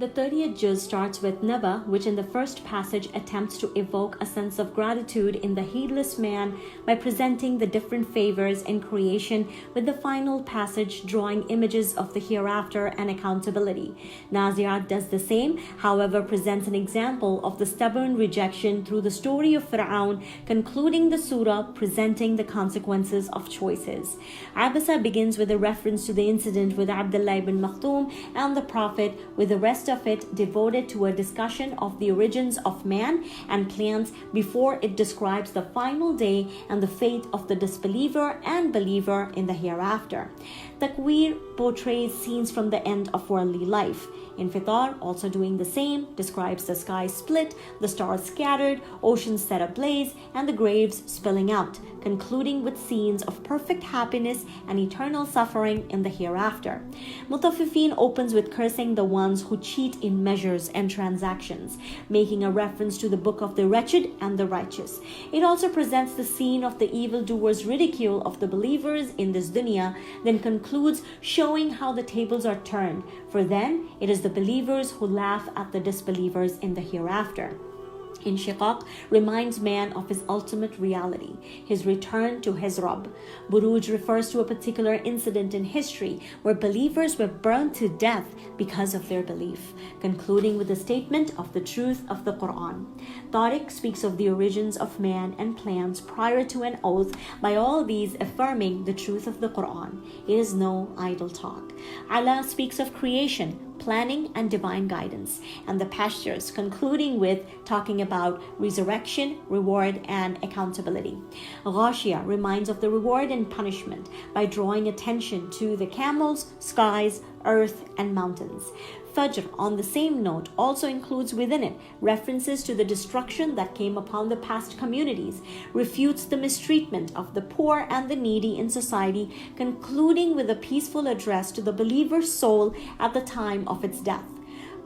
The 30th juz starts with Naba, which in the first passage attempts to evoke a sense of gratitude in the heedless man by presenting the different favors in creation, with the final passage drawing images of the hereafter and accountability. Nazi'at does the same, however presents an example of the stubborn rejection through the story of Fir'aun, concluding the surah presenting the consequences of choices. Abasa begins with a reference to the incident with Abdullah ibn Makhtoum and the Prophet, with the rest of it devoted to a discussion of the origins of man and plants before it describes the final day and the fate of the disbeliever and believer in the hereafter. Takwir portrays scenes from the end of worldly life. Infitar, also doing the same, describes the sky split, the stars scattered, oceans set ablaze, and the graves spilling out, concluding with scenes of perfect happiness and eternal suffering in the hereafter. Mutaffifin opens with cursing the ones who cheat in measures and transactions, making a reference to the book of the wretched and the righteous. It also presents the scene of the evildoers' ridicule of the believers in this dunya, then concludes showing how the tables are turned, for then it is the believers who laugh at the disbelievers in the hereafter. Inshiqaq reminds man of his ultimate reality, his return to his Rabb. Buruj refers to a particular incident in history where believers were burned to death because of their belief, concluding with the statement of the truth of the Quran. Tariq speaks of the origins of man and plants prior to an oath, by all these affirming the truth of the Quran. It is no idle talk. Allah speaks of creation, planning, and divine guidance, and the pastures, concluding with talking about resurrection, reward, and accountability. Ghashiyah reminds of the reward and punishment by drawing attention to the camels, skies, earth, and mountains. Fajr, on the same note, also includes within it references to the destruction that came upon the past communities, refutes the mistreatment of the poor and the needy in society, concluding with a peaceful address to the believer's soul at the time of its death.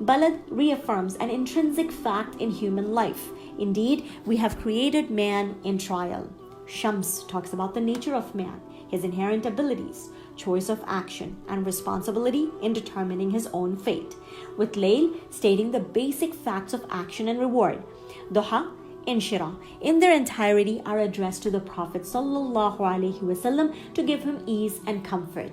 Balad reaffirms an intrinsic fact in human life. Indeed, we have created man in trial. Shams talks about the nature of man, his inherent abilities, choice of action, and responsibility in determining his own fate, with Layl stating the basic facts of action and reward. Duha, Inshira, in their entirety are addressed to the Prophet ﷺ to give him ease and comfort.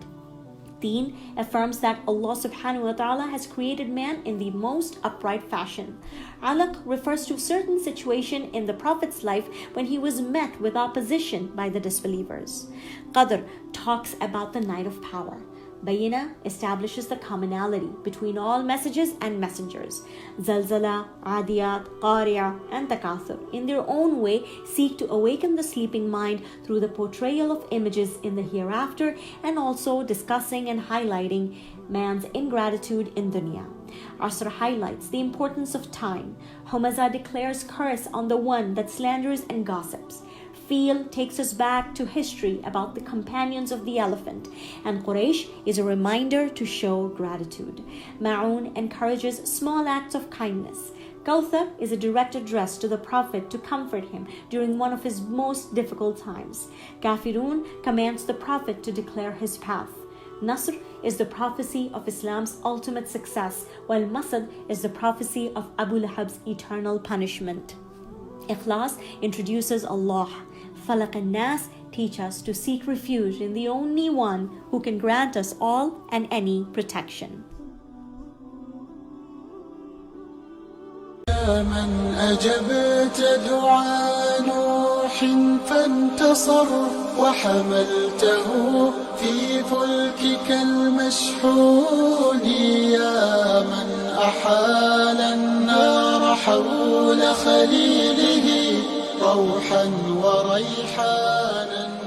Deen affirms that Allah subhanahu wa ta'ala has created man in the most upright fashion. Alaq refers to a certain situation in the Prophet's life when he was met with opposition by the disbelievers. Qadr talks about the night of power. Bayina establishes the commonality between all messages and messengers. Zalzala, Adiyat, Qari'ah, and Takathur in their own way seek to awaken the sleeping mind through the portrayal of images in the hereafter, and also discussing and highlighting man's ingratitude in dunya. Asr highlights the importance of time. Humaza declares curse on the one that slanders and gossips. Fil takes us back to history about the companions of the elephant, and Quraysh is a reminder to show gratitude. Ma'un encourages small acts of kindness. Kawthar is a direct address to the Prophet to comfort him during one of his most difficult times. Kafirun commands the Prophet to declare his path. Nasr is the prophecy of Islam's ultimate success, while Masad is the prophecy of Abu Lahab's eternal punishment. Ikhlas introduces Allah. Falaq and Nas teach us to seek refuge in the only one who can grant us all and any protection. من أجبت دعاء نوح فانتصر وحملته في فلكك المشحون يا من أحال النار حول خليله روحا وريحانا